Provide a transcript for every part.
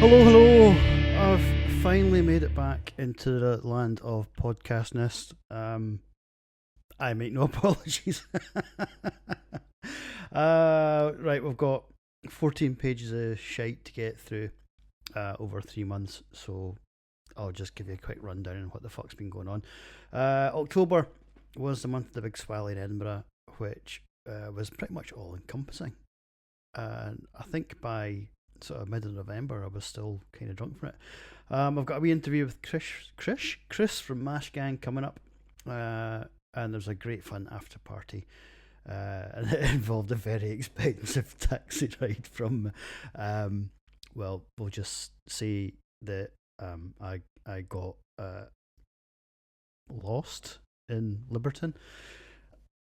Hello. I've finally made it back into the land of podcastness. I make no apologies. Right, we've got 14 pages of shite to get through over 3 months, so I'll just give you a quick rundown on what the fuck's been going on. October was the month of the big swell in Edinburgh, which was pretty much all encompassing. And I think by sort of mid of November, I was still kind of drunk from it. I've got a wee interview with Chris from Mash Gang coming up, and there's a great fun after party. And it involved a very expensive taxi ride from, well, we'll just say that I got lost in Liberton.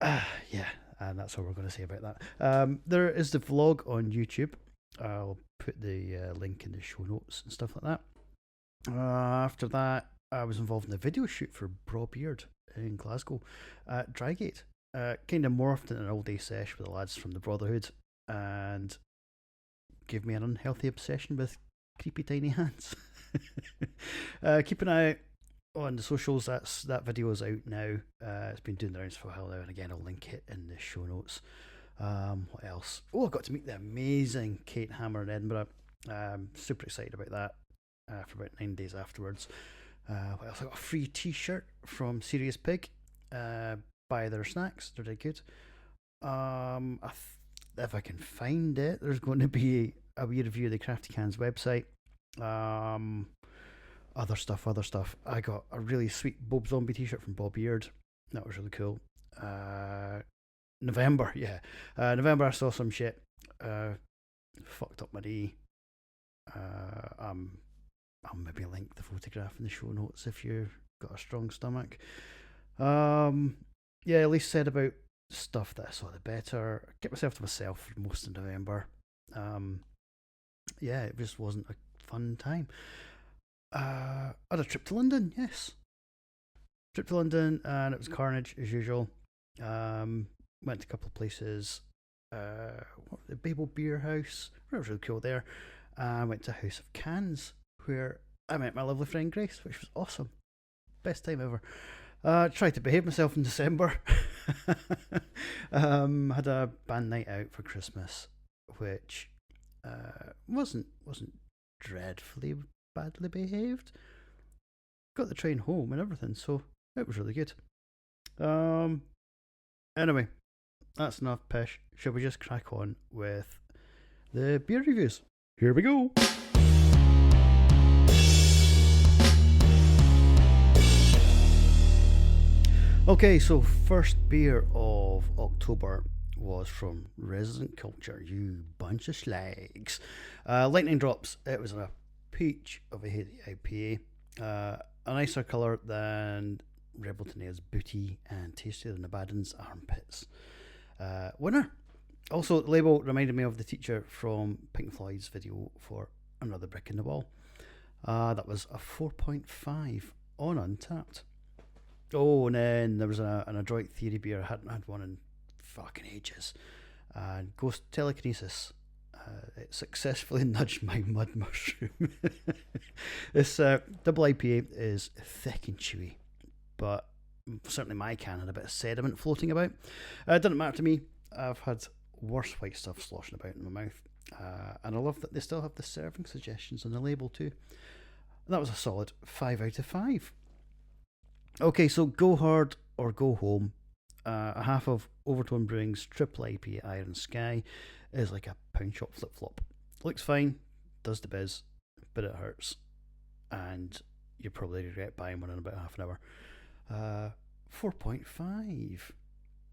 Yeah, and that's all we're going to say about that. There is the vlog on YouTube. I'll put the link in the show notes and stuff like that. After that, I was involved in a video shoot for Bra Beard in Glasgow at Drygate. Kind of morphed into an all-day sesh with the lads from the Brotherhood and gave me an unhealthy obsession with creepy tiny hands. Keep an eye out on the socials. That video is out now. It's been doing the rounds for a while now, and again, I'll link it in the show notes. What else? Oh, I got to meet the amazing Kate Hammer in Edinburgh. Super excited about that for about 9 days afterwards. What else? I got a free t-shirt from Serious Pig. Buy their snacks, they're really good. If I can find it, there's going to be a wee review of the Crafty Cans website. Other stuff. I got a really sweet Bob Zombie t-shirt from Bob Beard. That was really cool. November, November I saw some shit. Fucked up my knee. I'll maybe link the photograph in the show notes if you've got a strong stomach. At least said about stuff that I saw the better. Kept myself to myself for most of November. It just wasn't a fun time. I had a trip to London, yes. Trip to London, and it was carnage as usual. Went to a couple of places. The Babel Beer House, that was really cool there. I went to House of Cans, where I met my lovely friend Grace, which was awesome. Best time ever. Tried to behave myself in December. Had a band night out for Christmas, which wasn't dreadfully badly behaved. Got the train home and everything, so it was really good. Anyway, that's enough pish. Shall we just crack on with the beer reviews? Here we go. Okay, so first beer of October was from Resident Culture, you bunch of slags. Lightning Drops. It was a peach of a hazy IPA. A nicer colour than Rebel Tenaya's Booty and tastier than Abaddon's Armpits. Winner. Also, the label reminded me of the teacher from Pink Floyd's video for Another Brick in the Wall. That was a 4.5 on Untapped. Oh, and then there was an Adroit Theory beer. I hadn't had one in fucking ages. And Ghost Telekinesis. It successfully nudged my mud mushroom. This double IPA is thick and chewy, but certainly my can had a bit of sediment floating about. It didn't matter to me. I've had worse white stuff sloshing about in my mouth. And I love that they still have the serving suggestions on the label too. That was a solid 5 out of 5. Okay, so go hard or go home. A half of Overtone Brewing's triple IPA Iron Sky is like a pound shop flip flop. Looks fine, does the biz, but it hurts, and you probably regret buying one in about half an hour. 4.5.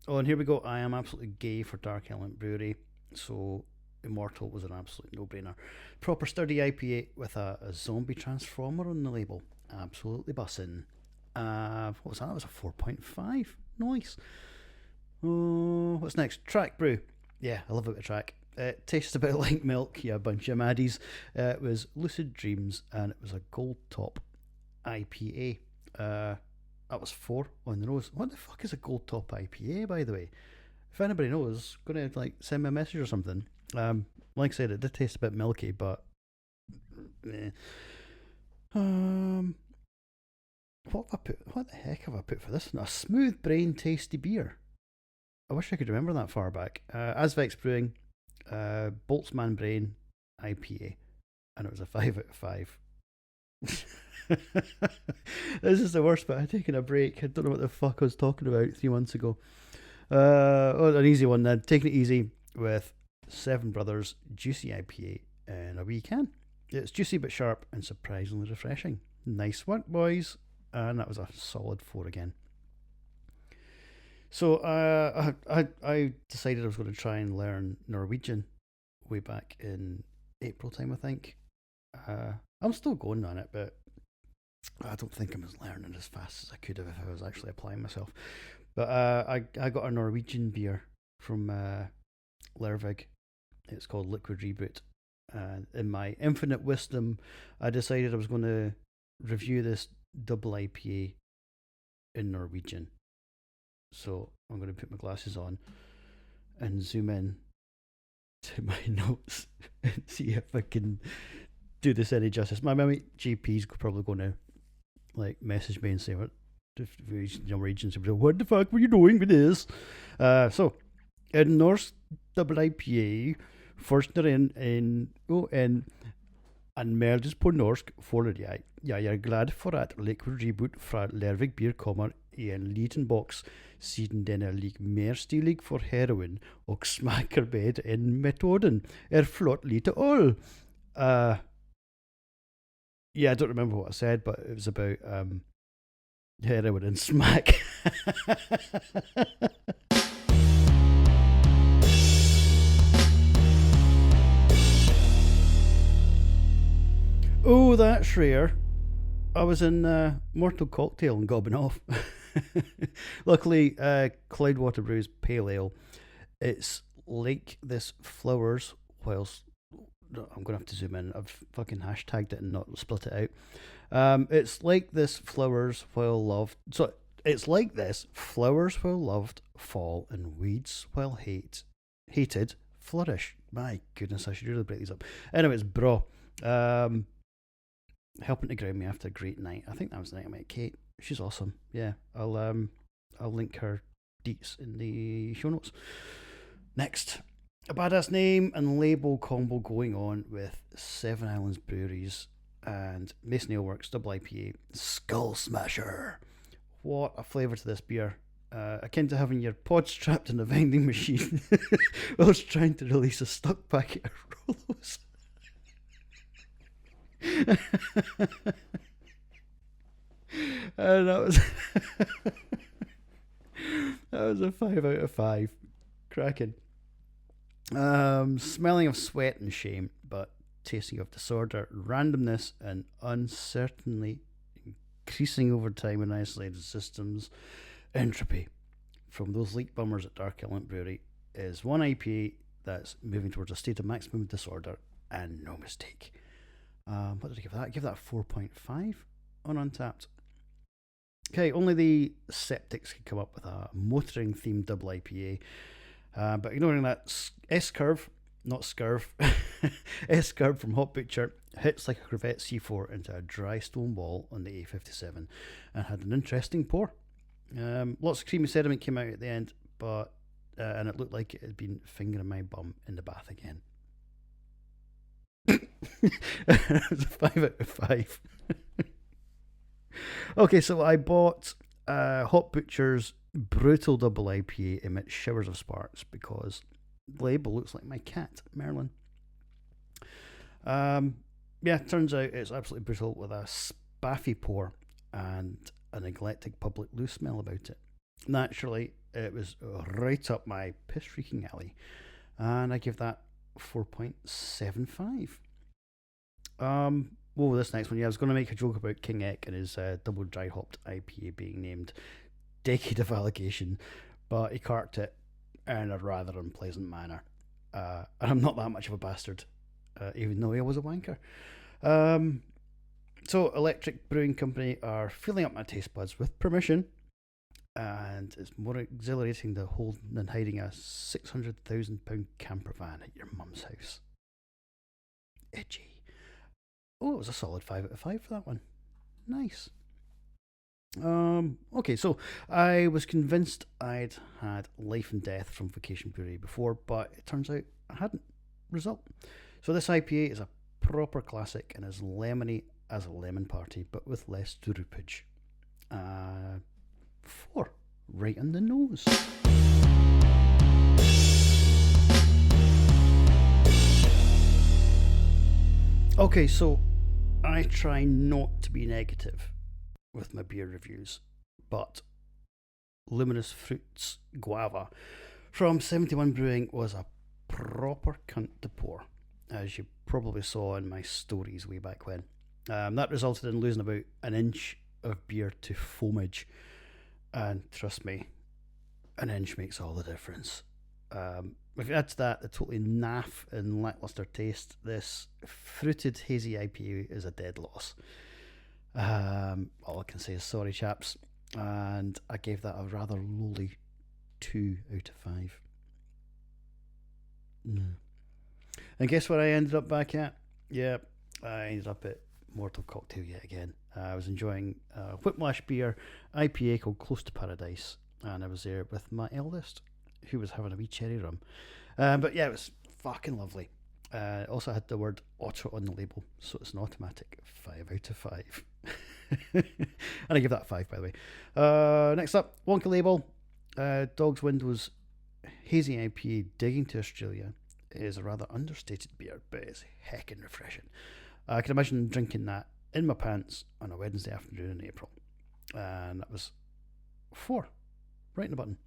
Oh, and here we go. I am absolutely gay for Dark Element Brewery, so Immortal was an absolute no-brainer. Proper sturdy IPA with a zombie transformer on the label. Absolutely bussin'. What was that? That was a 4.5. Nice. What's next? Track Brew. Yeah, I love a bit of track. It tastes a bit like milk, you bunch of maddies. It was Lucid Dreams, and it was a Gold Top IPA. That was 4 on the nose. What the fuck is a Gold Top IPA, by the way? If anybody knows, gonna send me a message or something. Like I said, it did taste a bit milky, but Eh. Um, what have I put? What the heck have I put for this one? A smooth brain, tasty beer. I wish I could remember that far back. Asvex Brewing, Boltzmann Brain IPA, and it was a 5 out of 5. This is the worst bit. I'd taken a break. I don't know what the fuck I was talking about 3 months ago. An easy one then. Taking it easy with Seven Brothers Juicy IPA in a wee can. It's juicy but sharp and surprisingly refreshing. Nice one, boys. And that was a solid 4 again. So I decided I was going to try and learn Norwegian way back in April time, I think. I'm still going on it, but I don't think I was learning as fast as I could have if I was actually applying myself. But I got a Norwegian beer from Lervig. It's called Liquid Reboot. And in my infinite wisdom, I decided I was going to review this double IPA in Norwegian. So I'm going to put my glasses on and zoom in to my notes and see if I can do this any justice. My GP's probably going to like message me and say what Norwegians will be, what the fuck were you doing with this? So in Norse double IPA, først en meldes på norsk for jeg glad for at Liquid Reboot fra Lervig Beer kommer i en liten boks, siden den lik mer stilig for heroin og smaker bedre enn metoden flott lite øl. Yeah, I don't remember what I said, but it was about heroin and smack. Oh, that's rare. I was in Mortal Cocktail and gobbing off. Luckily, Cloudwater Brew's Pale Ale. It's like this flowers, whilst I'm going to have to zoom in. I've fucking hashtagged it and not split it out. It's like this flowers while loved. So it's like this flowers while loved fall and weeds while hated flourish. My goodness, I should really break these up. Anyway, it's bro. Helping to ground me after a great night. I think that was the night I met Kate. She's awesome. Yeah, I'll link her deets in the show notes. Next, a badass name and label combo going on with Seven Islands Breweries and Mason Ale Works Double IPA Skull Smasher. What a flavour to this beer. Akin to having your pods trapped in a vending machine whilst trying to release a stuck packet of Rolos. And that was a 5 out of 5. Cracking. Smelling of sweat and shame, but tasting of disorder, randomness, and uncertainly increasing over time in isolated systems. Entropy from those leak bummers at Dark Element Brewery is one IPA that's moving towards a state of maximum disorder and no mistake. What did I give that? I give that 4.5 on Untapped. Okay, only the Septics could come up with a motoring themed double IPA. But ignoring that, S-Curve, not Scurv, S-Curve from Hot Butcher hits like a Corvette C4 into a dry stone wall on the A57 and had an interesting pour. Lots of creamy sediment came out at the end, but and it looked like it had been fingering my bum in the bath again. It was a 5 out of 5. Okay, so I bought Hot Butcher's Brutal Double IPA emits showers of sparks because the label looks like my cat, Merlin. Yeah, turns out it's absolutely brutal with a spaffy pour and an eclectic public loo smell about it. Naturally, it was right up my piss-freaking alley, and I give that 4.75. This next one, yeah, I was going to make a joke about King Ek and his double dry hopped IPA being named Decade of Allegation, but he carked it in a rather unpleasant manner. And I'm not that much of a bastard, even though he was a wanker. So, Electric Brewing Company are filling up my taste buds with permission, and it's more exhilarating to hold than hiding a £600,000 camper van at your mum's house. Itchy. Oh, it was a solid 5 out of 5 for that one. Nice. Okay, so I was convinced I'd had Life and Death from Vacation Puree before, but it turns out I hadn't. Result. So this IPA is a proper classic and as lemony as a lemon party, but with less droopage. 4. Right on the nose. Okay, so I try not to be negative with my beer reviews, but Luminous Fruits Guava from 71 Brewing was a proper cunt to pour, as you probably saw in my stories way back when. That resulted in losing about an inch of beer to foamage, and trust me, an inch makes all the difference. If you add to that the totally naff and lackluster taste, this fruited hazy IPA is a dead loss. All I can say is sorry, chaps, and I gave that a rather lowly 2 out of 5. And guess where I ended up back at? Yeah, I ended up at Mortal Cocktail yet again. I was enjoying a Whiplash beer IPA called Close to Paradise, and I was there with my eldest, who was having a wee cherry rum. But yeah, it was fucking lovely. It also had the word otter on the label, so it's an automatic 5 out of 5. And I give that a 5, by the way. Next up, Wonka Label. Dog's Windows Hazy IPA Digging to Australia is a rather understated beer, but it's heckin' refreshing. I can imagine drinking that in my pants on a Wednesday afternoon in April. And that was 4. Right in the button.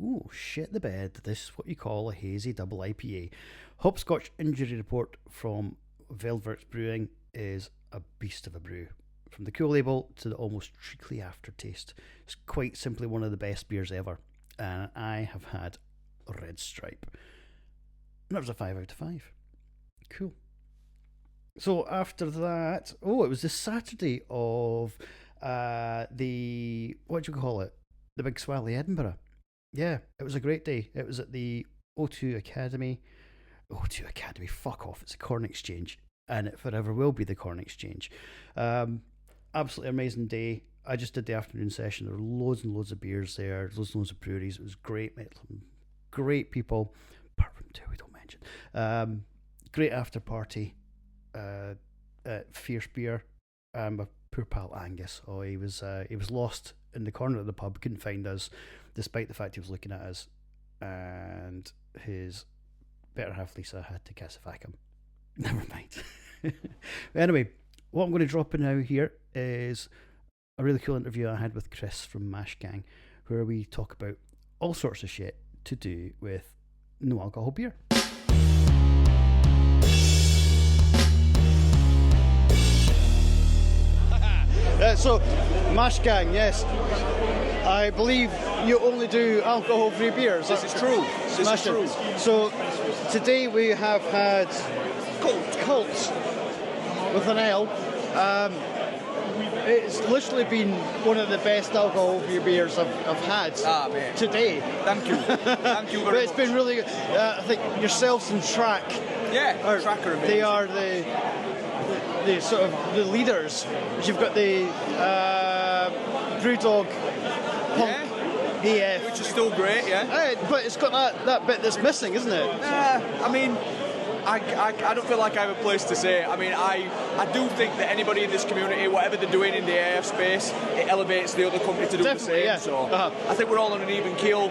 Ooh, shit the bed. This is what you call a hazy double IPA. Hopscotch Injury Report from Velvet's Brewing is a beast of a brew. From the cool label to the almost treacly aftertaste. It's quite simply one of the best beers ever. And I have had Red Stripe. And that was a 5 out of 5. Cool. So after that, it was the Saturday of the, what do you call it? The Big Swally Edinburgh. Yeah, it was a great day. It was at the O2 Academy. O2 Academy, fuck off. It's a Corn Exchange. And it forever will be the Corn Exchange. Absolutely amazing day. I just did the afternoon session. There were loads and loads of beers there. Loads and loads of breweries. It was great. Met some great people. Apart from 2 we don't mention. Great after party. At Fierce Beer. My poor pal Angus. He was lost in the corner of the pub. Couldn't find us, despite the fact he was looking at us. And his better half Lisa had to cassify him. Never mind. Anyway, what I'm going to drop in now here is a really cool interview I had with Chris from Mash Gang, where we talk about all sorts of shit to do with no alcohol beer. So, Mash Gang, yes. I believe you only do alcohol-free beers. This is true. This is true. So, today we have had Cult with an L. It's literally been one of the best alcohol-free beers I've had today. Thank you. Thank you very much. But it's been really good. I think yourselves and Track. Yeah, Track are amazing. They are the sort of the leaders. You've got the Brewdog Punk AF, which is still great, yeah. But it's got that bit that's missing, isn't it? I mean, I don't feel like I have a place to say. I mean, I do think that anybody in this community, whatever they're doing in the AF space, it elevates the other company to do the same. Yeah. So I think we're all on an even keel,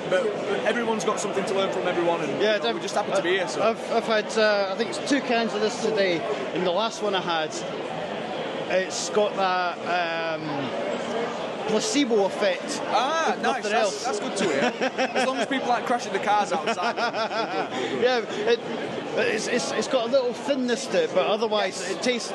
but everyone's got something to learn from everyone, and we're just happy to be here. So I've had I think it's 2 cans of this today, and the last one I had, it's got that placebo effect. Nice. That's good to hear. As long as people aren't crashing the cars outside. Yeah, it's got a little thinness to it, but otherwise it tastes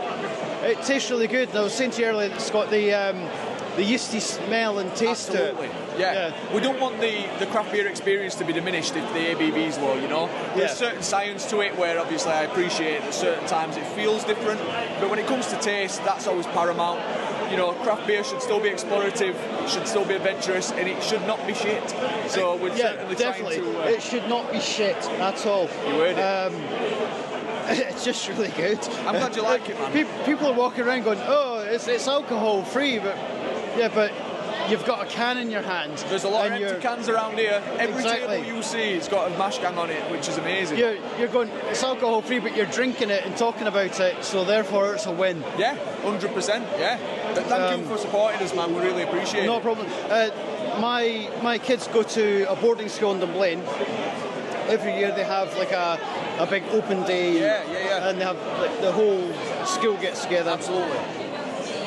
really good. And I was saying to you earlier, it's got the yeasty smell and taste Absolutely. to it. Yeah. We don't want the craft beer experience to be diminished if the ABV is low, There's certain science to it where obviously I appreciate that certain times it feels different, but when it comes to taste, that's always paramount. Craft beer should still be explorative, should still be adventurous, and it should not be shit. So we're certainly definitely trying to... it should not be shit at all. You heard it. It's just really good. I'm glad you like it, man. People are walking around going, "Oh, it's alcohol free," but you've got a can in your hand. There's a lot of empty cans around here. Every Exactly. table you see, it's got a mash gang on it, which is amazing. You're going, it's alcohol free, but you're drinking it and talking about it, so therefore it's a win. Yeah, 100%. Yeah. But thank you for supporting us, man. We really appreciate it. No problem. My kids go to a boarding school in Dunblane. Every year they have like a big open day. Yeah. And they have like the whole school gets together. Absolutely.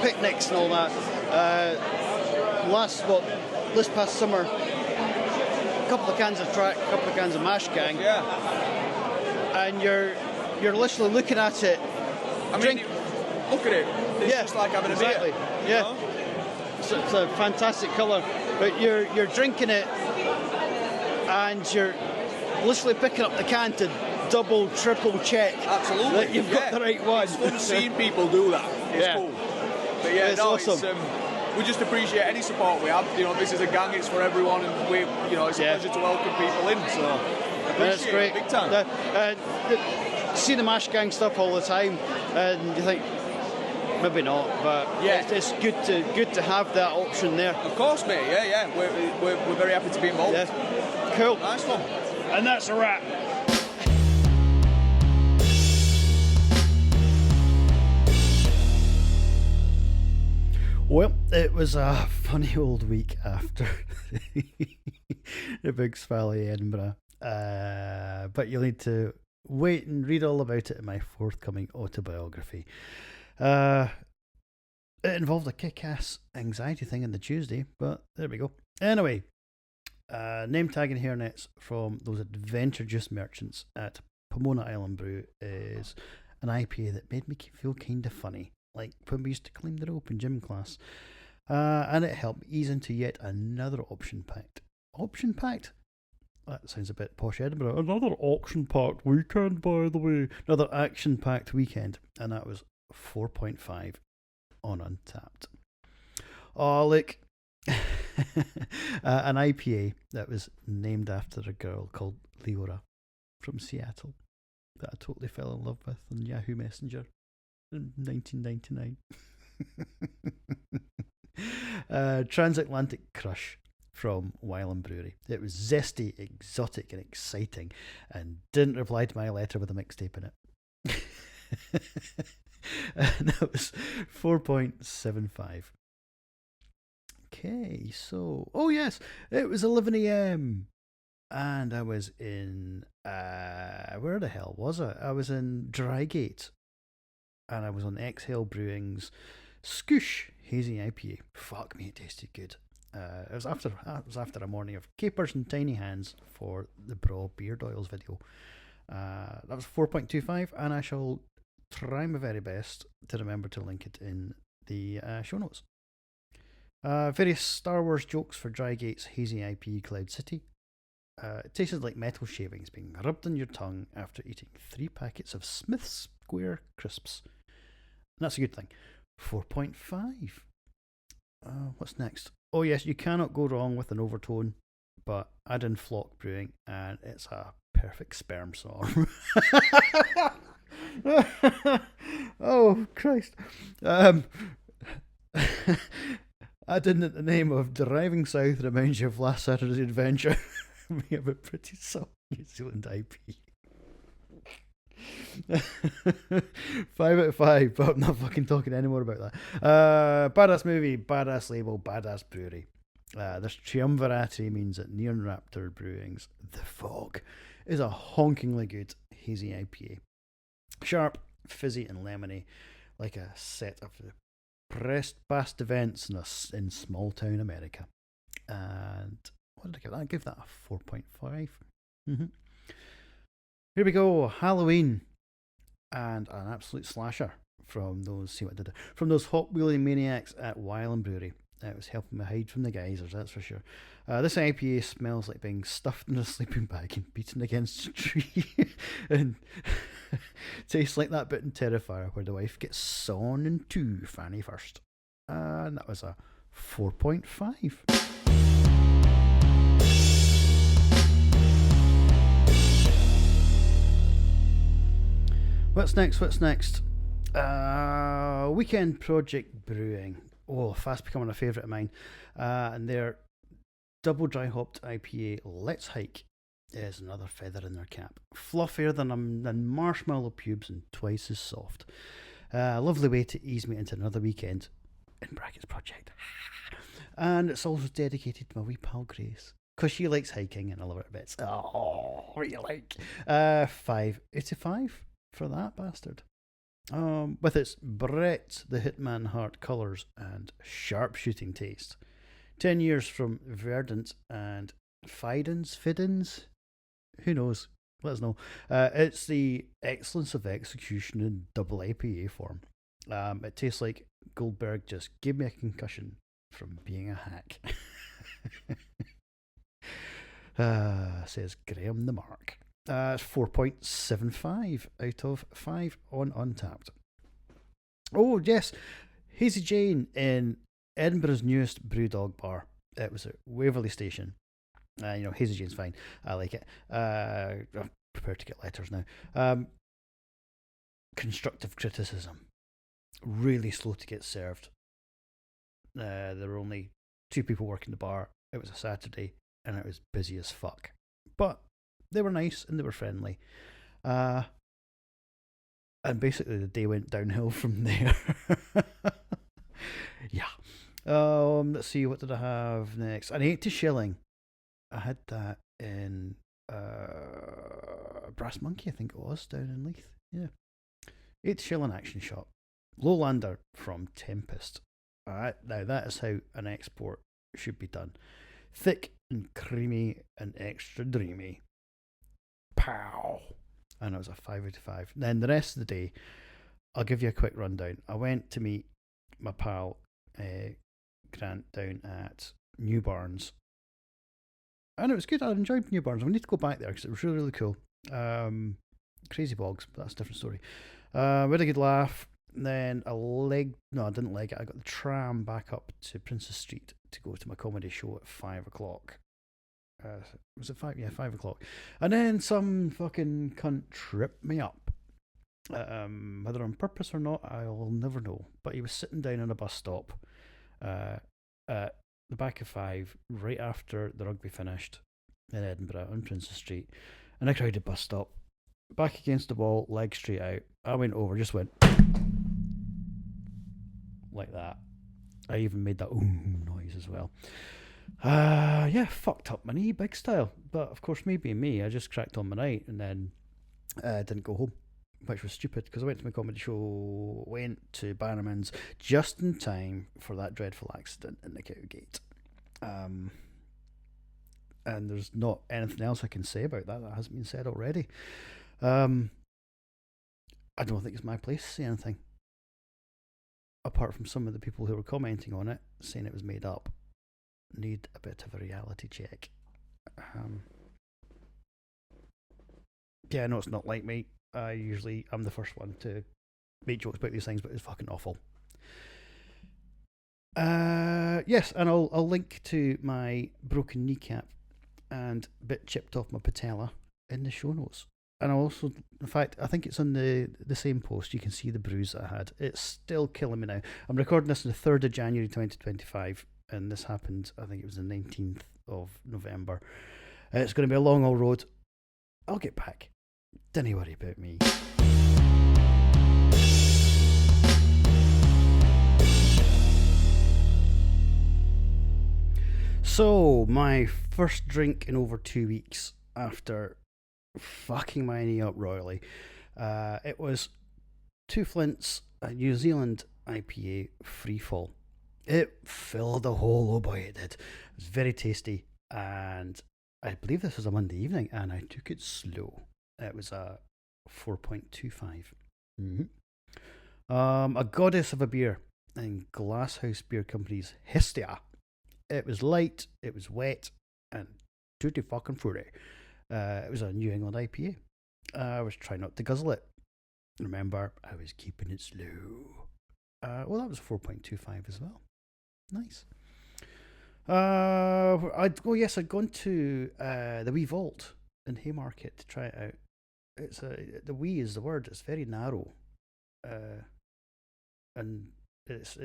Picnics and all that. This past summer, a couple of cans of track, a couple of cans of mash gang. Yeah. And you're literally looking at it. I mean, look at it. It's just like having a beer. Yeah. You know? It's a fantastic colour, but you're drinking it, and you're literally picking up the can to double, triple check Absolutely. that you've got the right one. It's fun seeing people do that. It's cool. But it's awesome. We just appreciate any support we have. You know, this is a gang; it's for everyone, and it's a pleasure to welcome people in. So That's great. It, big time. See the mash gang stuff all the time, and you think maybe not, but it's good to have that option there. Of course, mate. Yeah. We're very happy to be involved. Yeah. Cool. Nice one. And that's a wrap. Well, it was a funny old week after the Big Valley Edinburgh, but you'll need to wait and read all about it in my forthcoming autobiography. It involved a kick-ass anxiety thing on the Tuesday, but there we go. Anyway, name tagging hairnets from those adventure juice merchants at Pomona Island Brew is an IPA that made me feel kind of funny, like when we used to climb the rope in gym class. And it helped ease into yet another option-packed. Option-packed? That sounds a bit posh Edinburgh. Another auction-packed weekend, by the way. Another action-packed weekend. And that was 4.5 on Untapped. Oh, look. An IPA that was named after a girl called Leora from Seattle that I totally fell in love with on Yahoo Messenger in 1999. Transatlantic Crush from Wylam Brewery. It was zesty, exotic and exciting, and didn't reply to my letter with a mixtape in it. And that was 4.75. Okay, so yes, it was 11 a.m. and I was in where the hell was I? I was in Drygate, and I was on Exhale Brewing's Scoosh Hazy IPA. Fuck me, it tasted good. It was after a morning of capers and tiny hands for the Braw Beard Oils video. That was 4.25, and I shall try my very best to remember to link it in the show notes. Various Star Wars jokes for Drygate's Hazy IPA Cloud City. It tasted like metal shavings being rubbed on your tongue after eating 3 packets of Smith's Square crisps. And that's a good thing. 4.5. What's next? Oh yes, you cannot go wrong with an overtone, but add in Flock Brewing and it's a perfect sperm song. Oh Christ. Add in the name of Driving South reminds you of last Saturday's adventure. We have a pretty solid New Zealand IP. 5 out of 5, but I'm not fucking talking anymore about that. Badass movie, badass label, badass brewery. This triumvirate means that Neon Raptor Brewing's The Fog is a honkingly good hazy IPA. Sharp, fizzy and lemony, like a set of the past events in small town America. And what did I give that? I give that a 4.5. Here we go, Halloween, and an absolute slasher from those. See what I did there? From those hot wheeling maniacs at Wylam Brewery. It was helping me hide from the geysers, that's for sure. This IPA smells like being stuffed in a sleeping bag and beaten against a tree, and tastes like that bit in Terrifier where the wife gets sawn in two, Fanny first. And that was a 4.5. What's next? What's next? Weekend Project Brewing. Oh, fast becoming a favourite of mine. And their double dry hopped IPA, Let's Hike, is another feather in their cap. Fluffier than marshmallow pubes and twice as soft. A lovely way to ease me into another weekend, in brackets project. And it's also dedicated to my wee pal Grace, because she likes hiking and I love it a bit. Oh, what do you like? 5.85 for that bastard. With its Brett the Hitman Heart colours and sharpshooting taste. 10 years from Verdant and Fidens? Who knows? Let us know. It's the excellence of execution in double IPA form. It tastes like Goldberg just gave me a concussion from being a hack. Says Graham the Mark. It's 4.75 out of 5 on Untapped. Oh, yes. Hazy Jane in Edinburgh's newest Brewdog bar. It was at Waverley Station. Hazy Jane's fine. I like it. I'm prepared to get letters now. Constructive criticism. Really slow to get served. There were only 2 people working the bar. It was a Saturday and it was busy as fuck. But they were nice and they were friendly. And basically the day went downhill from there. Yeah. Let's see, what did I have next? An 80 shilling. I had that in Brass Monkey, I think it was, down in Leith. Yeah. 80 shilling action shot. Lowlander from Tempest. Now that is how an export should be done. Thick and creamy and extra dreamy. Pow! And it was a 5 out of 5. Then the rest of the day, I'll give you a quick rundown. I went to meet my pal Grant down at New Barns. And it was good. I enjoyed New Barns. We need to go back there because it was really, really cool. Crazy Bogs, but that's a different story. We had a good laugh. Then I didn't leg it. I got the tram back up to Princess Street to go to my comedy show at 5 o'clock. Was it 5? Yeah, 5 o'clock. And then some fucking cunt tripped me up. Whether on purpose or not, I'll never know. But he was sitting down on a bus stop at the back of 5, right after the rugby finished in Edinburgh on Princess Street. In a crowded bus stop. Back against the wall, legs straight out. I went over, just went like that. I even made that ooh noise as well. Yeah, fucked up my knee, big style. But of course, me being me, I just cracked on my night and then didn't go home, which was stupid because I went to my comedy show, went to Bannerman's just in time for that dreadful accident in the Cowgate. And there's not anything else I can say about that hasn't been said already. I don't think it's my place to say anything. Apart from some of the people who were commenting on it, saying it was made up. Need a bit of a reality check. Yeah, no, it's not like me. I'm the first one to make jokes about these things, but it's fucking awful. Yes, and I'll link to my broken kneecap and bit chipped off my patella in the show notes. And also, in fact, I think it's on the same post. You can see the bruise that I had. It's still killing me now. I'm recording this on the 3rd of January 2025, and this happened, I think it was the 19th of November. It's going to be a long old road. I'll get back. Don't worry about me. So, my first drink in over 2 weeks after fucking my knee up royally. It was Two Flints, a New Zealand IPA Freefall. It filled a hole, oh boy it did. It was very tasty, and I believe this was a Monday evening, and I took it slow. It was a 4.25. A goddess of a beer in Glasshouse Beer Company's Hestia. It was light, it was wet, and tutti fucking fruity. It was a New England IPA. I was trying not to guzzle it. Remember, I was keeping it slow. Well, that was 4.25 as well. Nice. I'd gone to the Wee Vault in Haymarket to try it out. it's the we is the word. It's very narrow, and it's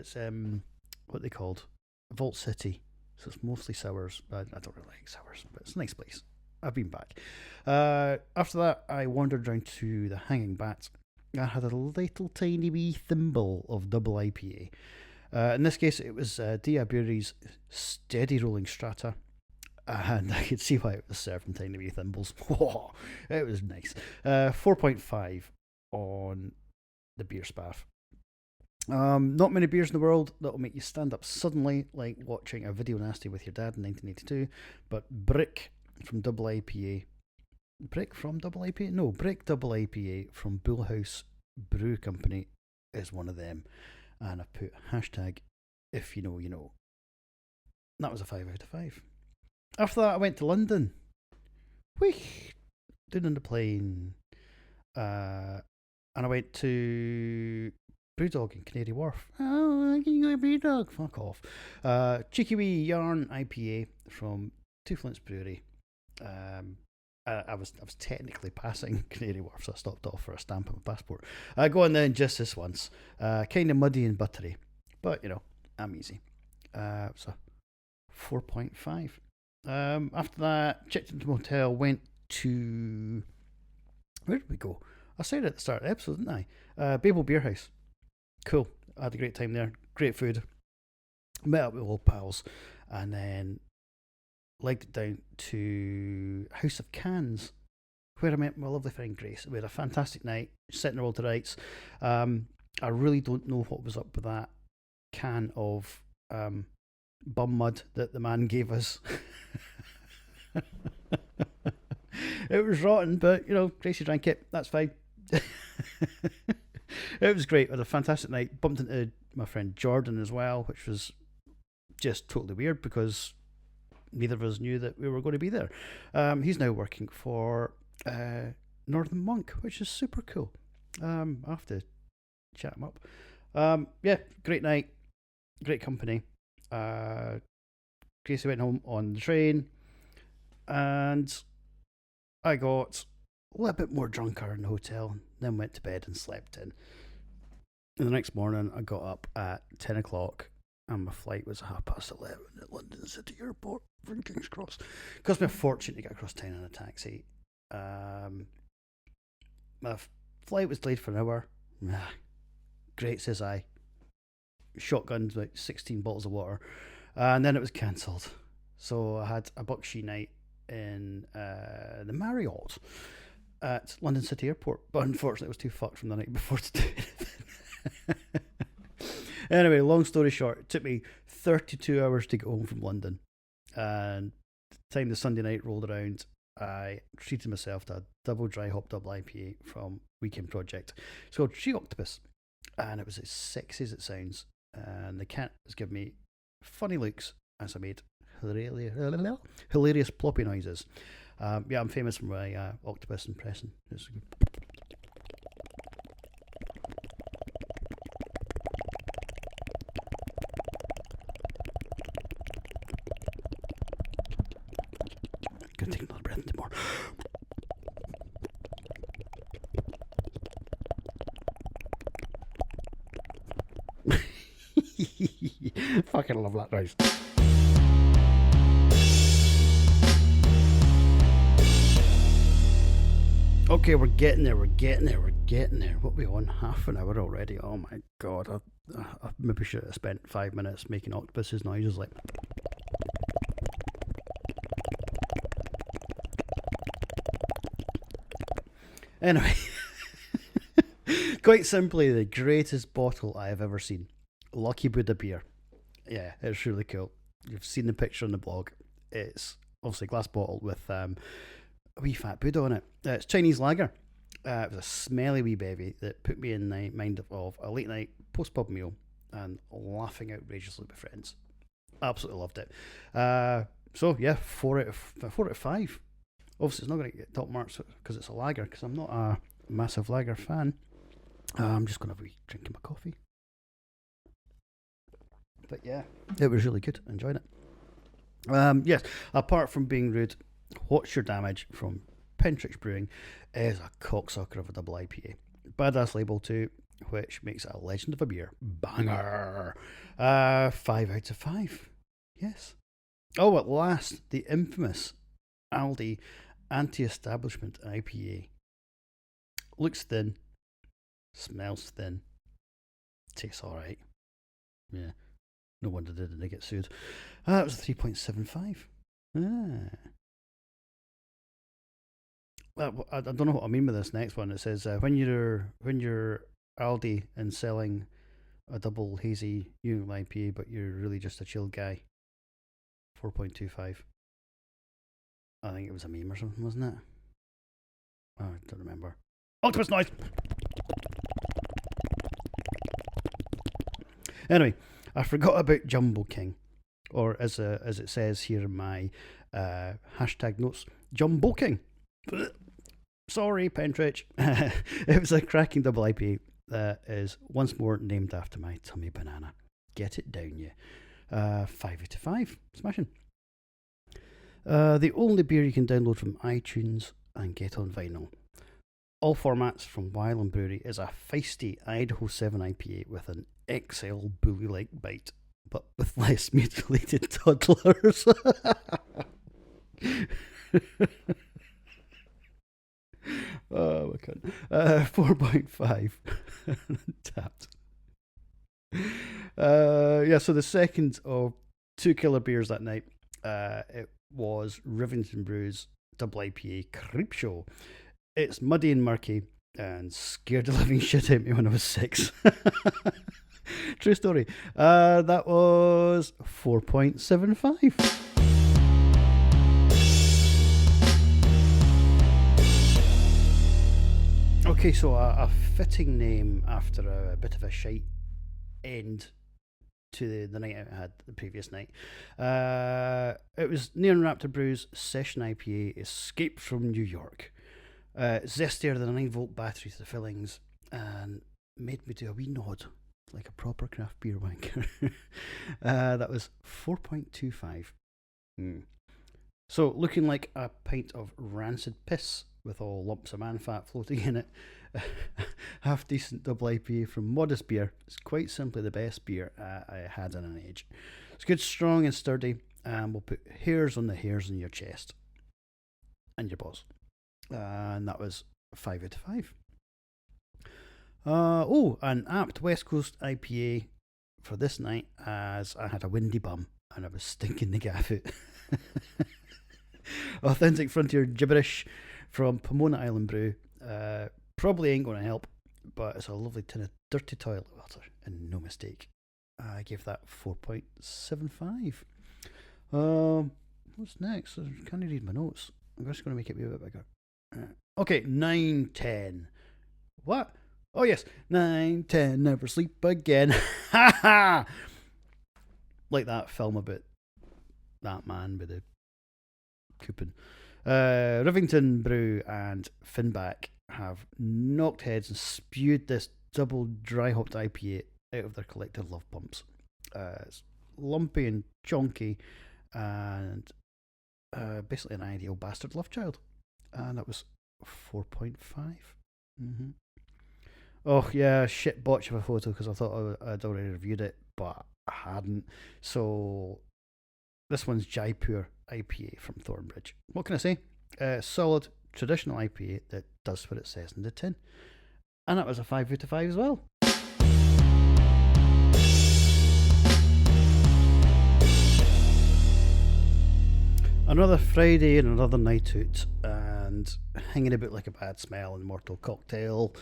what they called Vault City. So it's mostly sours. I don't really like sours, but it's a nice place. I've been back. After that, I wandered down to the Hanging Bat. I had a little tiny wee thimble of double IPA. In this case, it was Dia Brewery's Steady Rolling Strata. And I could see why it was served in tiny wee thimbles. It was nice. 4.5 on the beer spaff. Not many beers in the world that will make you stand up suddenly, like watching a video nasty with your dad in 1982. But Brick from Double IPA. Brick from Double IPA? No, Brick Double IPA from Bullhouse Brew Company is one of them. And I put hashtag if you know, you know. That was a 5 out of 5. After that, I went to London. Whee! Down on the plane. And I went to Brewdog in Canary Wharf. Oh, can you go to Brewdog? Fuck off. Cheeky wee yarn IPA from Two Flints Brewery. I was technically passing Canary Wharf, so I stopped off for a stamp on my passport. I go on then just this once. Kind of muddy and buttery, but you know, I'm easy. So 4.5. After that, checked into the motel, went to... Where did we go? I said it at the start of the episode, didn't I? Babel Beer House. Cool. I had a great time there. Great food. Met up with old pals. And then legged it down to House of Cans, where I met my lovely friend Grace. We had a fantastic night, setting the world to rights. I really don't know what was up with that can of bum mud that the man gave us. It was rotten, but you know, Gracie drank it. That's fine. It was great. I had a fantastic night. Bumped into my friend Jordan as well, which was just totally weird because neither of us knew that we were going to be there. He's now working for Northern Monk, which is super cool. I'll have to chat him up. Yeah, great night, great company. Gracie went home on the train, and I got a little bit more drunker in the hotel, then went to bed and slept in. And the next morning, I got up at 10 o'clock, and my flight was 11:30 at London City Airport from King's Cross. It cost me a fortune to get across town in a taxi. My flight was delayed for an hour. Great, says I. Shotgunned about 16 bottles of water. And then it was cancelled. So I had a Buckshee night in the Marriott at London City Airport. But unfortunately, it was too fucked from the night before to do anything. Anyway, long story short, it took me 32 hours to get home from London. And the time the Sunday night rolled around, I treated myself to a double dry hop double IPA from Weekend Project. It's called She Octopus. And it was as sexy as it sounds. And the cat was giving me funny looks as I made hilarious ploppy noises. Yeah, I'm famous for my octopus impression. Gonna take another breath into more. Fucking love that noise. Okay, we're getting there. What are we on? Half an hour already. Oh my god. I maybe should have spent 5 minutes making octopus's noises like. Anyway. Quite simply, the greatest bottle I have ever seen. Lucky Buddha beer. Yeah, it's really cool. You've seen the picture on the blog. It's obviously a glass bottle with a wee fat Buddha on it. It's Chinese lager. It was a smelly wee baby that put me in the mind of a late night post pub meal and laughing outrageously with friends. Absolutely loved it. So yeah, 4 out of 5. Obviously, it's not going to get top marks because it's a lager. Because I'm not a massive lager fan. I'm just going to be drinking my coffee. But yeah, it was really good. Enjoyed it. Yes, apart from being rude, what's your damage from Pentrix Brewing is a cocksucker of a double IPA. Badass label too, which makes it a legend of a beer. Banger! 5 out of 5. Yes. Oh, at last, the infamous Aldi Anti-Establishment IPA. Looks thin, smells thin, tastes alright. Yeah, no wonder didn't they get sued. That was 3.75. I don't know what I mean with this next one. It says when you're Aldi and selling a double hazy New England IPA, but you're really just a chill guy. 4.25. I think it was a meme or something, wasn't it? Oh, I don't remember. Octopus noise! Anyway, I forgot about Jumbo King. Or as it says here in my hashtag notes, Jumbo King. Sorry, Pentrich. It was a cracking double IPA that is once more named after my tummy banana. Get it down, you. 5 out of 5. Smashing. The only beer you can download from iTunes and get on vinyl. All formats from Wylam Brewery is a feisty Idaho 7 IPA with an XL bully-like bite, but with less mutilated toddlers. Oh, I can't. 4.5. Tapped. So the second of 2 killer beers that night, it was Rivington Brew's double IPA Creepshow. It's muddy and murky and scared the living shit out of me when I was 6. True story. That was 4.75. Okay, so a fitting name after a bit of a shite end to the night out I had the previous night. It was Neon Raptor Brew's Session IPA Escape from New York. Zestier than a 9-volt battery to the fillings and made me do a wee nod like a proper craft beer wanker. That was 4.25. So looking like a pint of rancid piss with all lumps of man fat floating in it. Half decent double IPA from Modest Beer. It's quite simply the best beer I had in an age. It's good, strong and sturdy, and will put hairs on the hairs in your chest and your balls. And that was 5 out of 5. An apt West Coast IPA for this night, as I had a windy bum and I was stinking the gaff out. Authentic Frontier Gibberish from Pomona Island Brew. Probably ain't going to help, but it's a lovely tin of dirty toilet water, and no mistake. I gave that 4.75. What's next? I can't read my notes. I'm just going to make it a bit bigger. Okay, 9, 10. What? Oh yes, 9, 10, never sleep again. Ha ha! Like that film about that man with the coupon. Rivington Brew and Finback have knocked heads and spewed this double dry hopped IPA out of their collective love pumps. It's lumpy and chonky and basically an ideal bastard love child. And that was 4.5. Oh yeah, shit botch of a photo because I thought I'd already reviewed it, but I hadn't. So this one's Jaipur IPA from Thornbridge. What can I say? Solid traditional IPA that does what it says in the tin. And that was a 5 out of 5 as well. Another Friday and another night out and hanging about like a bad smell in Mortal Cocktail.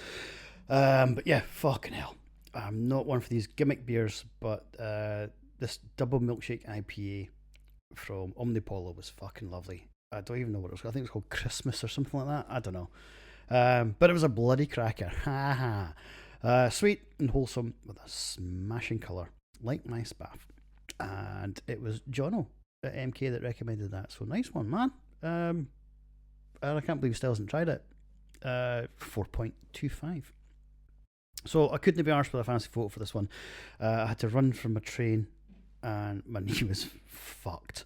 But yeah, fucking hell. I'm not one for these gimmick beers, but this double milkshake IPA from Omnipolo was fucking lovely. I don't even know what it was called. I think it was called Christmas or something like that. I don't know. But it was a bloody cracker. Ha ha. Sweet and wholesome with a smashing colour, like my spaff. And it was Jono at MK that recommended that. So nice one, man. And I can't believe he still hasn't tried it. 4.25. So I couldn't be arsed with a fancy photo for this one. I had to run from a train and my knee was fucked.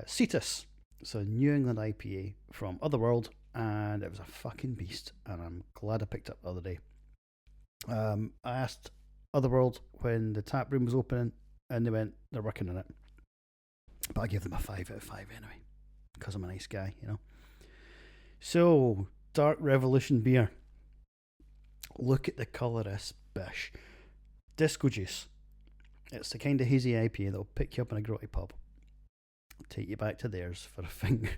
Cetus So New England IPA from Otherworld, and it was a fucking beast. And I'm glad I picked it up the other day. I asked Otherworld when the tap room was opening, and they went, they're working on it. But I gave them a 5 out of 5 anyway, because I'm a nice guy, you know. So, Dark Revolution beer. Look at the colour of this bish. Disco Juice. It's the kind of hazy IPA that'll pick you up in a grotty pub. Take you back to theirs for a finger.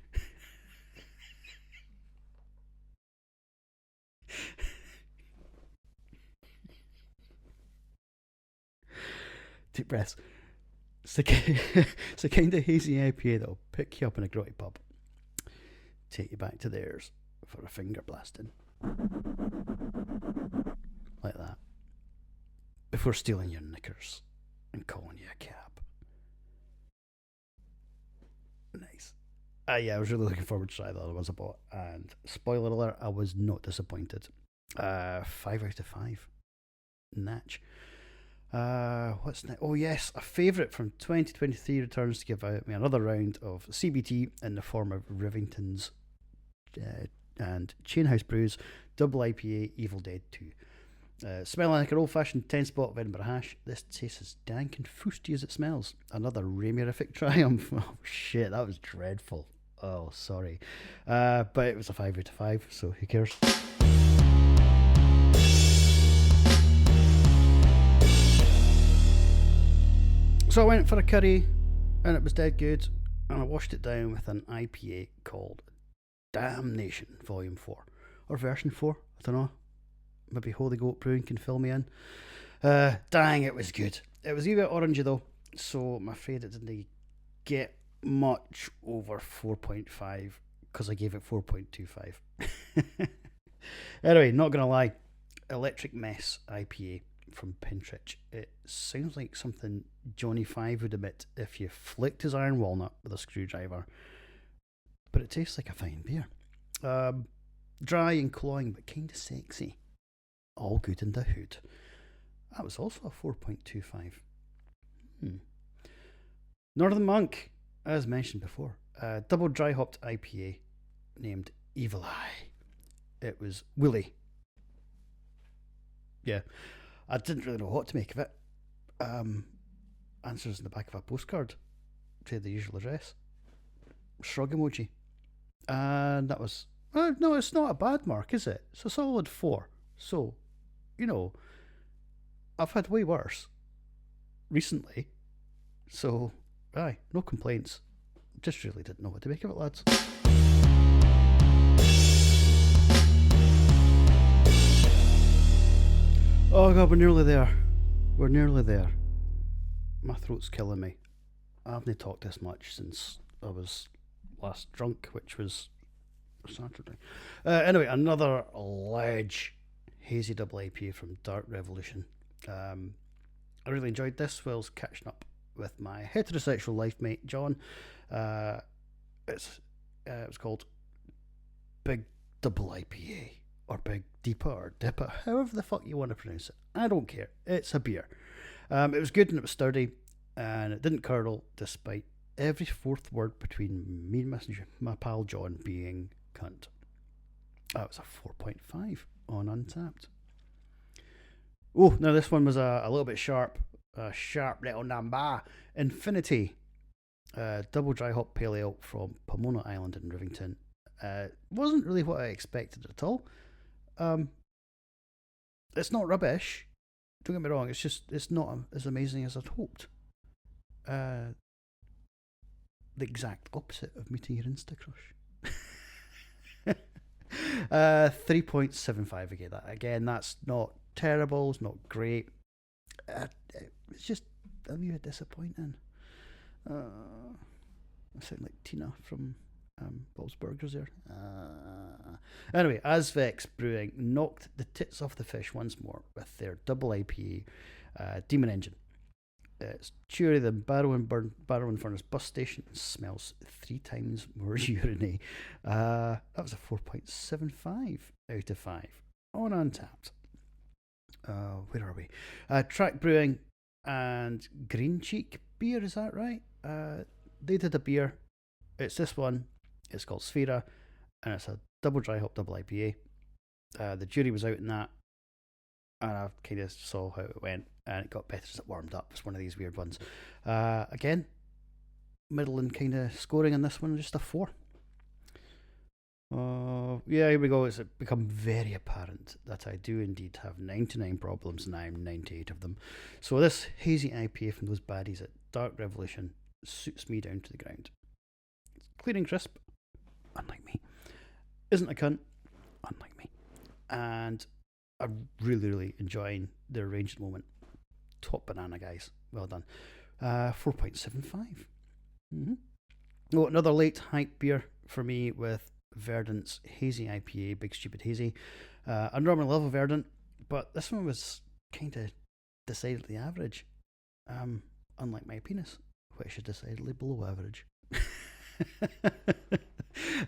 Deep breaths. It's the kind of hazy IPA that'll pick you up in a grotty pub. Take you back to theirs for a finger blasting. Like that. Before stealing your knickers and calling you a cab. Nice. Yeah, I was really looking forward to try the other ones I bought. And spoiler alert, I was not disappointed. 5 out of 5. Natch. What's next? Oh yes, a favourite from 2023 returns to give out me another round of CBT in the form of Rivington's and Chainhouse Brews Double IPA Evil Dead 2. Smelling like an old-fashioned 10-spot of Edinburgh hash, this tastes as dank and fusty as it smells. Another Ramierific triumph. Oh shit, that was dreadful. Oh, sorry. But it was a 5 out of 5, so who cares? So I went for a curry, and it was dead good, and I washed it down with an IPA called Damnation Volume 4. Or Version 4, I don't know. Maybe Holy Goat Brewing can fill me in. Dang, it was good. It was a wee bit orangey though, so I'm afraid it didn't get much over 4.5, because I gave it 4.25. Anyway, not gonna lie, Electric Mess IPA from Pintrich. It sounds like something Johnny Five would emit if you flicked his iron walnut with a screwdriver, but it tastes like a fine beer. Dry and cloying, but kind of sexy. All good in the hood. That was also a 4.25. Northern Monk, as mentioned before, double dry hopped IPA named Evil Eye. It was woolly. Yeah, I didn't really know what to make of it. Answers in the back of a postcard to the usual address. Shrug emoji. And that was... no, it's not a bad mark, is it? It's a solid 4. So, you know, I've had way worse recently. So, aye, no complaints. Just really didn't know what to make of it, lads. Oh god, we're nearly there. We're nearly there. My throat's killing me. I haven't talked this much since I was last drunk, which was Saturday. Anyway, another ledge hazy double IPA from Dark Revolution. I really enjoyed this whilst catching up with my heterosexual life mate John. It was called Big Double IPA, or Big Deepa, or Dippa, however the fuck you want to pronounce it. I don't care. It's a beer. It was good and it was sturdy, and it didn't curdle despite every fourth word between me and my pal John being cunt. That was a 4.5 on Untapped. Oh, now this one was a little bit sharp. A sharp little number. Infinity. Double dry hop pale ale from Pomona Island in Rivington. Wasn't really what I expected at all. It's not rubbish. Don't get me wrong. It's not as amazing as I'd hoped. The exact opposite of meeting your Insta crush. 3.75 again. Again, that's not terrible. It's not great. It's just a wee bit disappointing. I sound like Tina from Bob's Burgers there. Anyway, Azvex Brewing knocked the tits off the fish once more with their double IPA Demon Engine. It's chewier than Barrow and Furnace bus station and smells 3 times more urine. That was a 4.75 out of 5 on Untapped. Where are we? Track Brewing and Green Cheek Beer, is that right? They did a beer. It's this one. It's called Sphera, and it's a double dry hop double IPA. The jury was out in that, and I kind of saw how it went, and it got better as it warmed up. It's one of these weird ones. Again, middling kind of scoring on this one, just a 4. Yeah, here we go. It's become very apparent that I do indeed have 99 problems, and I'm 98 of them. So this hazy IPA from those baddies at Dark Revolution suits me down to the ground. It's clear and crisp, unlike me. Isn't a cunt, unlike me. And I'm really enjoying the arrange at the moment. Top banana, guys. Well done. 4.75. Oh, another late hype beer for me with Verdant's Hazy IPA, Big Stupid Hazy. I normally love a Verdant, but this one was kind of decidedly average. Unlike my penis, which is decidedly below average.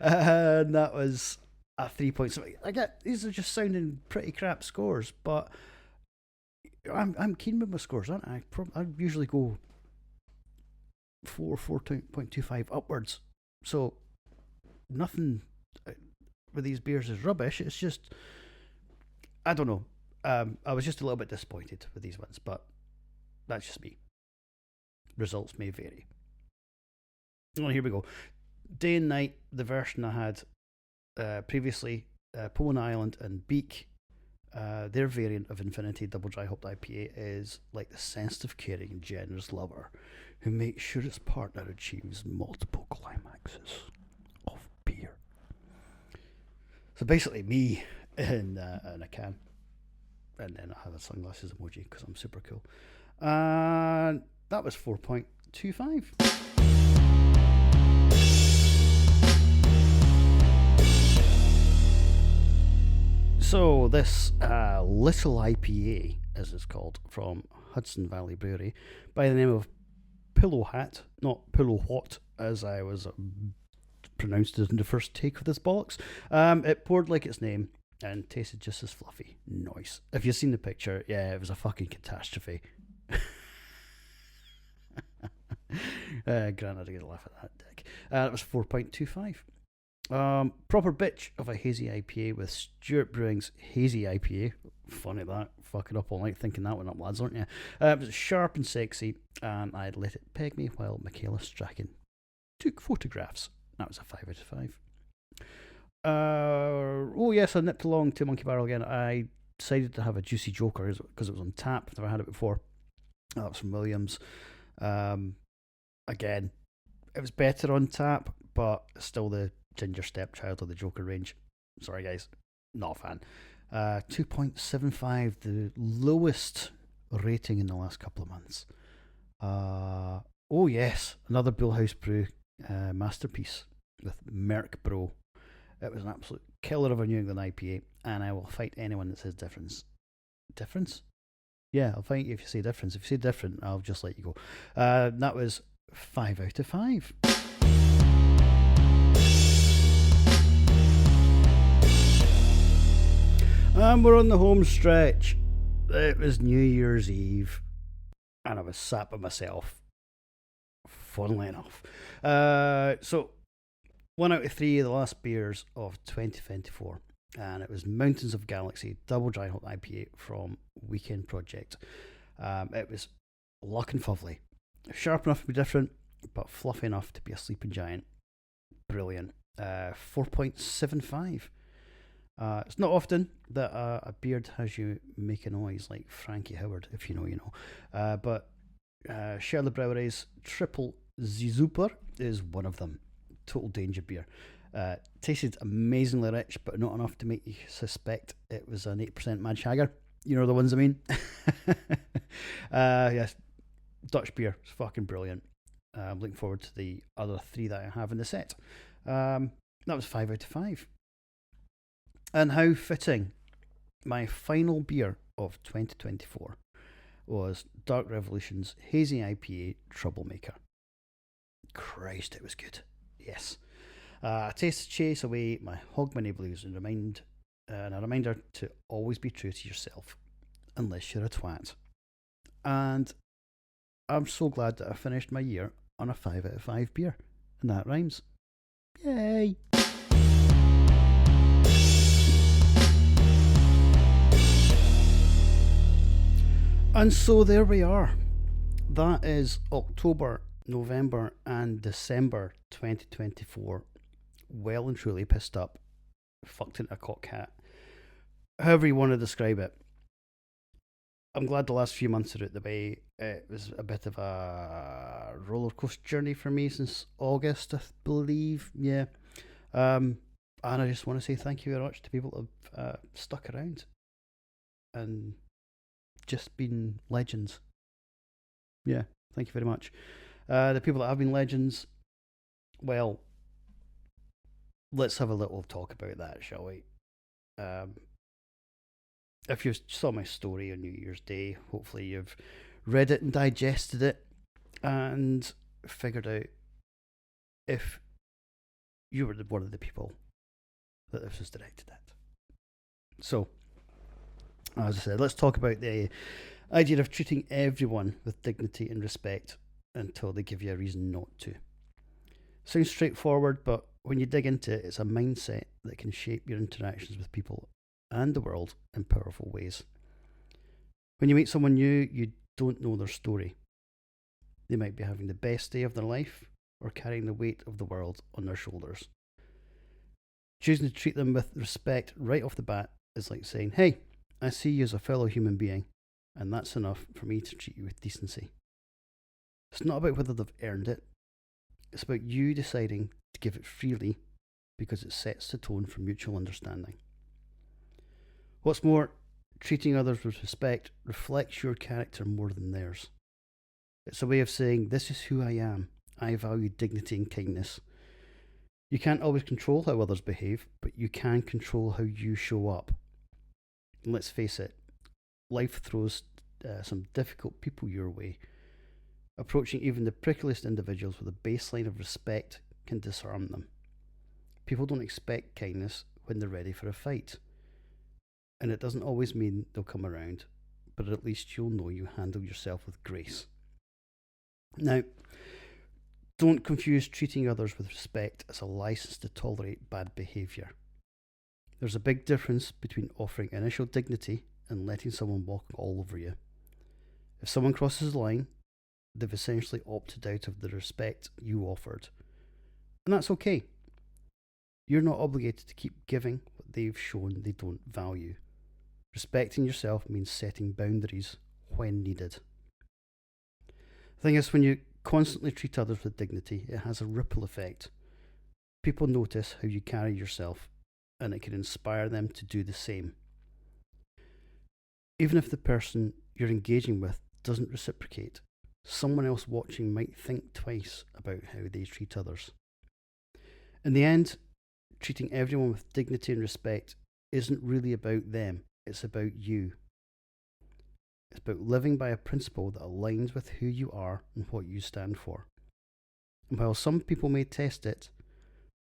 And that was a 3.7. I get these are just sounding pretty crap scores, but I'm keen with my scores, aren't I? I usually go 4.25 upwards. So nothing with these beers is rubbish. It's just, I don't know. I was just a little bit disappointed with these ones, but that's just me. Results may vary. Oh, here we go. Day and Night, the version I had previously, Poland Island and Beak, their variant of Infinity Double Dry Hopped IPA is like the sensitive, caring, and generous lover who makes sure its partner achieves multiple climaxes of beer. So basically, me in a can, and then I have a sunglasses emoji because I'm super cool. And that was 4.25. So this little IPA, as it's called, from Hudson Valley Brewery, by the name of Pillow Hat, not Pillow What, as I was pronounced it in the first take of this bollocks. It poured like its name and tasted just as fluffy. Nice. If you've seen the picture, yeah, it was a fucking catastrophe. Granted, I get a laugh at that dick. It was 4.25. Proper bitch of a hazy IPA with Stuart Brewing's Hazy IPA. Funny that, fucking up all night thinking that one up, lads, aren't you? It was sharp and sexy, and I'd let it peg me while Michaela Strachan took photographs. That was a 5 out of 5. Oh yes, I nipped along to Monkey Barrel again. I decided to have a Juicy Joker because it was on tap. I've never had it before. That was from Williams. Again, it was better on tap, but still the ginger stepchild of the Joker range. Sorry guys, not a fan. 2.75, the lowest rating in the last couple of months. Oh yes, another Bullhouse Brew masterpiece with Merc Bro. It was an absolute killer of a New England IPA, and I will fight anyone that says difference. Difference? Yeah, I'll fight you if you say difference. If you say different, I'll just let you go. That was 5 out of 5. And we're on the home stretch. It was New Year's Eve, and I was sat by myself, funnily enough. So, 1 out of 3 of the last beers of 2024, and it was Mountains of Galaxy Double Dry Hop IPA from Weekend Project. It was luck and fuffly. Sharp enough to be different, but fluffy enough to be a sleeping giant. Brilliant. 4.75. It's not often that a beard has you make a noise like Frankie Howard, if you know, you know. But Shirley Brewery's Triple Zizuper is one of them. Total danger beer. Tasted amazingly rich, but not enough to make you suspect it was an 8% Mad Shagger. You know the ones I mean. Yes, Dutch beer. It's fucking brilliant. I'm looking forward to the other 3 that I have in the set. That was 5 out of 5. And how fitting, my final beer of 2024 was Dark Revolution's Hazy IPA Troublemaker. Christ, it was good. Yes. A taste to chase away my Hogmanay blues and a reminder to always be true to yourself, unless you're a twat. And I'm so glad that I finished my year on a 5 out of 5 beer, and that rhymes. Yay! And so there we are. That is October, November, and December 2024. Well and truly pissed up, fucked into a cocked hat. However you want to describe it. I'm glad the last few months are out the way. It was a bit of a roller coaster journey for me since August, I believe. Yeah. And I just want to say thank you very much to people that have stuck around and just been legends. Yeah, thank you very much. The people that have been legends, well, let's have a little talk about that, shall we? If you saw my story on New Year's Day, hopefully you've read it and digested it and figured out if you were one of the people that this was directed at. So, as I said, let's talk about the idea of treating everyone with dignity and respect until they give you a reason not to. Sounds straightforward, but when you dig into it, it's a mindset that can shape your interactions with people and the world in powerful ways. When you meet someone new, you don't know their story. They might be having the best day of their life or carrying the weight of the world on their shoulders. Choosing to treat them with respect right off the bat is like saying, hey, I see you as a fellow human being, and that's enough for me to treat you with decency. It's not about whether they've earned it. It's about you deciding to give it freely because it sets the tone for mutual understanding. What's more, treating others with respect reflects your character more than theirs. It's a way of saying, this is who I am. I value dignity and kindness. You can't always control how others behave, but you can control how you show up. And let's face it, life throws some difficult people your way. Approaching even the prickliest individuals with a baseline of respect can disarm them. People don't expect kindness when they're ready for a fight. And it doesn't always mean they'll come around, but at least you'll know you handle yourself with grace. Now, don't confuse treating others with respect as a license to tolerate bad behaviour. There's a big difference between offering initial dignity and letting someone walk all over you. If someone crosses the line, they've essentially opted out of the respect you offered. And that's okay. You're not obligated to keep giving what they've shown they don't value. Respecting yourself means setting boundaries when needed. The thing is, when you constantly treat others with dignity, it has a ripple effect. People notice how you carry yourself, and it can inspire them to do the same. Even if the person you're engaging with doesn't reciprocate, someone else watching might think twice about how they treat others. In the end, treating everyone with dignity and respect isn't really about them, it's about you. It's about living by a principle that aligns with who you are and what you stand for. And while some people may test it,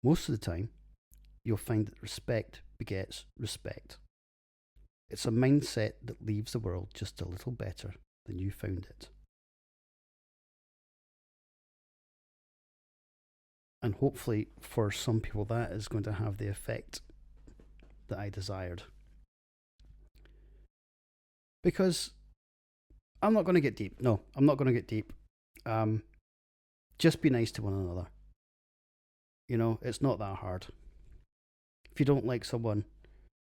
most of the time, you'll find that respect begets respect. It's a mindset that leaves the world just a little better than you found it. And hopefully for some people that is going to have the effect that I desired. Because I'm not going to get deep. No, I'm not going to get deep. Just be nice to one another. You know, it's not that hard. If you don't like someone,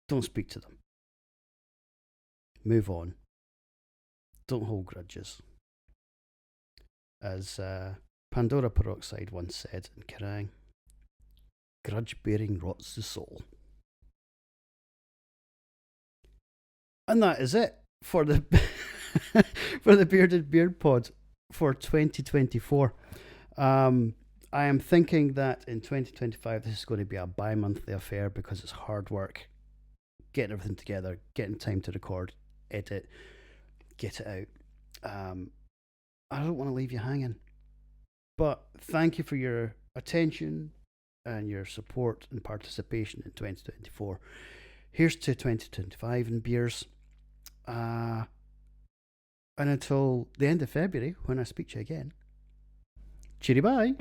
don't speak to them. Move on. Don't hold grudges. As Pandora Peroxide once said in Kerrang, grudge bearing rots the soul. And that is it for the for the Bearded Beard Pod for 2024. I am thinking that in 2025 this is going to be a bi-monthly affair because it's hard work getting everything together, getting time to record, edit, get it out. I don't want to leave you hanging, but thank you for your attention and your support and participation in 2024. Here's to 2025 and beers. And until the end of February, when I speak to you again, cheery bye.